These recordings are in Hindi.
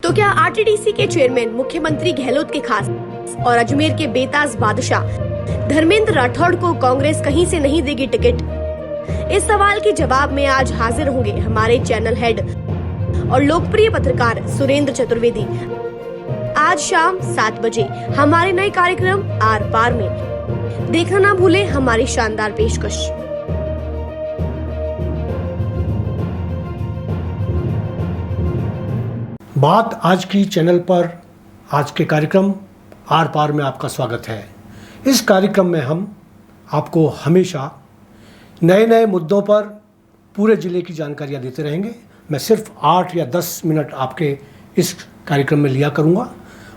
तो क्या आरटीडीसी के चेयरमैन मुख्यमंत्री गहलोत के खास और अजमेर के बेताज बादशाह धर्मेंद्र राठौड़ को कांग्रेस कहीं से नहीं देगी टिकट? इस सवाल के जवाब में आज हाजिर होंगे हमारे चैनल हेड और लोकप्रिय पत्रकार सुरेंद्र चतुर्वेदी। आज शाम 7 बजे हमारे नए कार्यक्रम आर पार में देखना ना भूलें हमारी शानदार पेशकश। बात आज की चैनल पर आज के कार्यक्रम आर पार में आपका स्वागत है। इस कार्यक्रम में हम आपको हमेशा नए नए मुद्दों पर पूरे ज़िले की जानकारियाँ देते रहेंगे। मैं सिर्फ 8 या 10 मिनट आपके इस कार्यक्रम में लिया करूँगा।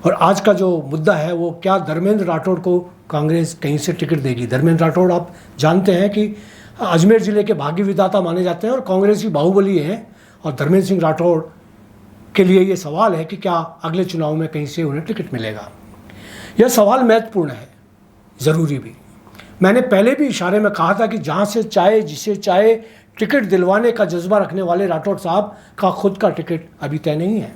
और आज का जो मुद्दा है वो क्या धर्मेंद्र राठौड़ को कांग्रेस कहीं से टिकट देगी। धर्मेंद्र राठौड़ आप जानते हैं कि अजमेर ज़िले के भाग्य विधाता माने जाते हैं और कांग्रेस की बाहुबली है। और धर्मेंद्र सिंह राठौड़ के लिए ये सवाल है कि क्या अगले चुनाव में कहीं से उन्हें टिकट मिलेगा। यह सवाल महत्वपूर्ण है, ज़रूरी भी। मैंने पहले भी इशारे में कहा था कि जहाँ से चाहे जिसे चाहे टिकट दिलवाने का जज्बा रखने वाले राठौड़ साहब का खुद का टिकट अभी तय नहीं है।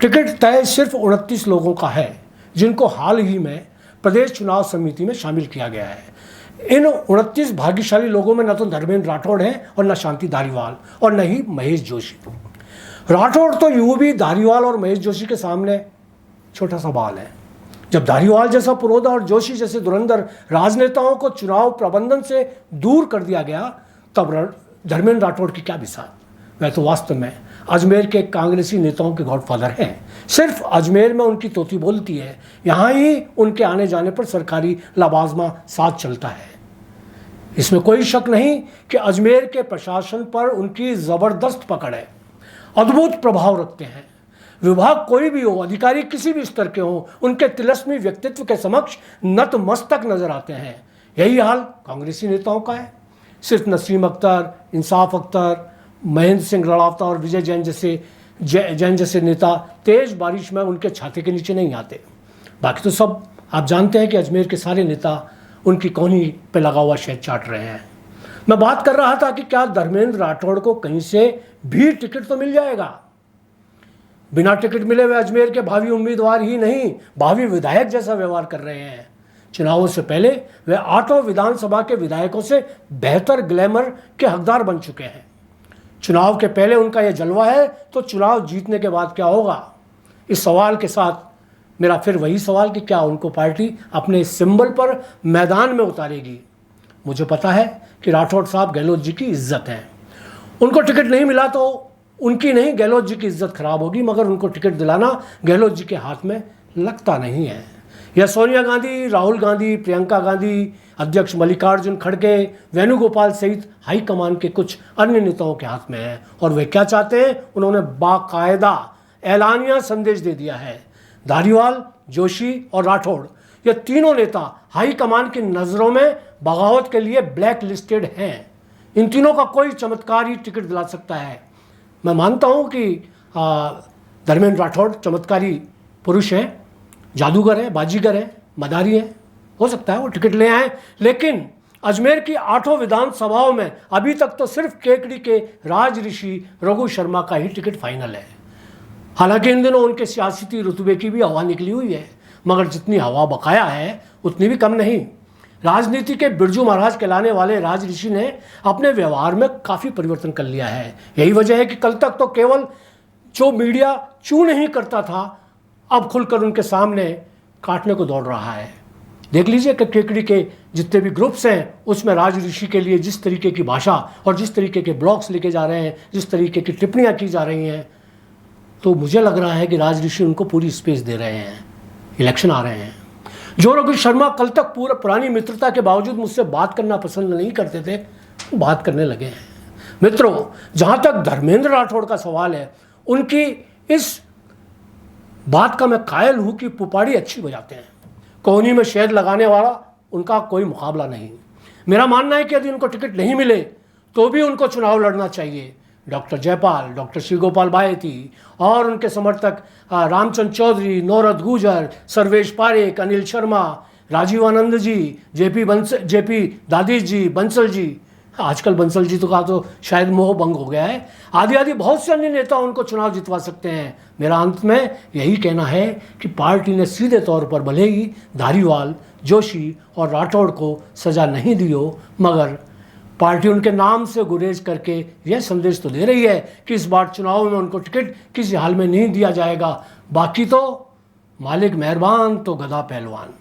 टिकट तय सिर्फ 29 लोगों का है जिनको हाल ही में प्रदेश चुनाव समिति में शामिल किया गया है। इन 29 भाग्यशाली लोगों में न तो धर्मेंद्र राठौड़ हैं और न शांति धारीवाल और न ही महेश जोशी। राठौड़ तो यूं भी धारीवाल और महेश जोशी के सामने छोटा सा बाल है। जब धारीवाल जैसा पुरोधा और जोशी जैसे धुरंधर राजनेताओं को चुनाव प्रबंधन से दूर कर दिया गया तब धर्मेंद्र राठौड़ की क्या मिसाल। वह तो वास्तव में अजमेर के कांग्रेसी नेताओं के गॉडफादर हैं। सिर्फ अजमेर में उनकी तोती बोलती है, यहाँ ही उनके आने जाने पर सरकारी लवाजमा साथ चलता है। इसमें कोई शक नहीं कि अजमेर के प्रशासन पर उनकी ज़बरदस्त पकड़ है, अद्भुत प्रभाव रखते हैं। विभाग कोई भी हो, अधिकारी किसी भी स्तर के हो, उनके तिलस्मी व्यक्तित्व के समक्ष नतमस्तक नजर आते हैं। यही हाल कांग्रेसी नेताओं का है। सिर्फ नसीम अख्तर, इंसाफ अख्तर, महेंद्र सिंह लड़ावता और विजय जैन जैसे नेता तेज बारिश में उनके छाते के नीचे नहीं आते। बाकी तो सब आप जानते हैं कि अजमेर के सारे नेता उनकी कोहनी पे लगा हुआ शहद चाट रहे हैं। मैं बात कर रहा था कि क्या धर्मेंद्र राठौड़ को कहीं से भी टिकट तो मिल जाएगा। बिना टिकट मिले वे अजमेर के भावी उम्मीदवार ही नहीं, भावी विधायक जैसा व्यवहार कर रहे हैं। चुनावों से पहले वे 8 विधानसभा के विधायकों से बेहतर ग्लैमर के हकदार बन चुके हैं। चुनाव के पहले उनका यह जलवा है तो चुनाव जीतने के बाद क्या होगा। इस सवाल के साथ मेरा फिर वही सवाल कि क्या उनको पार्टी अपने सिंबल पर मैदान में उतारेगी। मुझे पता है कि राठौड़ साहब गहलोत जी की इज्जत है। उनको टिकट नहीं मिला तो उनकी नहीं गहलोत जी की इज्जत खराब होगी, मगर उनको टिकट दिलाना गहलोत जी के हाथ में लगता नहीं है। यह सोनिया गांधी, राहुल गांधी, प्रियंका गांधी, अध्यक्ष मल्लिकार्जुन खड़गे, वेणुगोपाल सहित हाईकमान के कुछ अन्य नेताओं के हाथ में है। और वे क्या चाहते हैं, उन्होंने बाकायदा ऐलानिया संदेश दे दिया है। धारीवाल, जोशी और राठौड़, ये तीनों नेता हाईकमान की नज़रों में बगावत के लिए ब्लैक लिस्टेड हैं। इन तीनों का कोई चमत्कार ही टिकट दिला सकता है। मैं मानता हूं कि धर्मेंद्र राठौड़ चमत्कारी पुरुष हैं, जादूगर हैं, बाजीगर हैं, मदारी हैं। हो सकता है वो टिकट ले आए, लेकिन अजमेर की 8 विधानसभाओं में अभी तक तो सिर्फ केकड़ी के राज ऋषि रघु शर्मा का ही टिकट फाइनल है। हालांकि इन दिनों उनके सियासती रुतबे की भी हवा निकली हुई है, मगर जितनी हवा बकाया है उतनी भी कम नहीं। राजनीति के बिरजू महाराज कहलाने वाले राज ऋषि ने अपने व्यवहार में काफ़ी परिवर्तन कर लिया है। यही वजह है कि कल तक तो केवल जो मीडिया चू नहीं करता था, अब खुलकर उनके सामने काटने को दौड़ रहा है। देख लीजिए कि केकड़ी के जितने भी ग्रुप्स हैं उसमें राज ऋषि के लिए जिस तरीके की भाषा और जिस तरीके के ब्लॉग्स लिखे जा रहे हैं, जिस तरीके की टिप्पणियाँ की जा रही हैं, तो मुझे लग रहा है कि राज ऋषि उनको पूरी स्पेस दे रहे हैं। इलेक्शन आ रहे हैं। जो रघु शर्मा कल तक पूरा पुरानी मित्रता के बावजूद मुझसे बात करना पसंद नहीं करते थे, बात करने लगे हैं। मित्रों, जहां तक धर्मेंद्र राठौड़ का सवाल है, उनकी इस बात का मैं कायल हूं कि पुपाड़ी अच्छी बजाते हैं। कोहनी में शहद लगाने वाला उनका कोई मुकाबला नहीं। मेरा मानना है कि यदि उनको टिकट नहीं मिले तो भी उनको चुनाव लड़ना चाहिए। डॉक्टर जयपाल, डॉक्टर श्री गोपाल बायती और उनके समर्थक रामचंद्र चौधरी, नौरत गुजर, सर्वेश पारेख, अनिल शर्मा, राजीव आनंद जी, जेपी दादीश जी, बंसल जी, आजकल बंसल जी तो का तो शायद मोह भंग हो गया है। आदि आदि बहुत से अन्य नेता उनको चुनाव जितवा सकते हैं। मेरा अंत में यही कहना है कि पार्टी ने सीधे तौर पर भले ही धारीवाल, जोशी और राठौड़ को सज़ा नहीं दी हो, मगर पार्टी उनके नाम से गुरेज करके यह संदेश तो दे रही है कि इस बार चुनाव में उनको टिकट किसी हाल में नहीं दिया जाएगा। बाकी तो मालिक मेहरबान तो गधा पहलवान।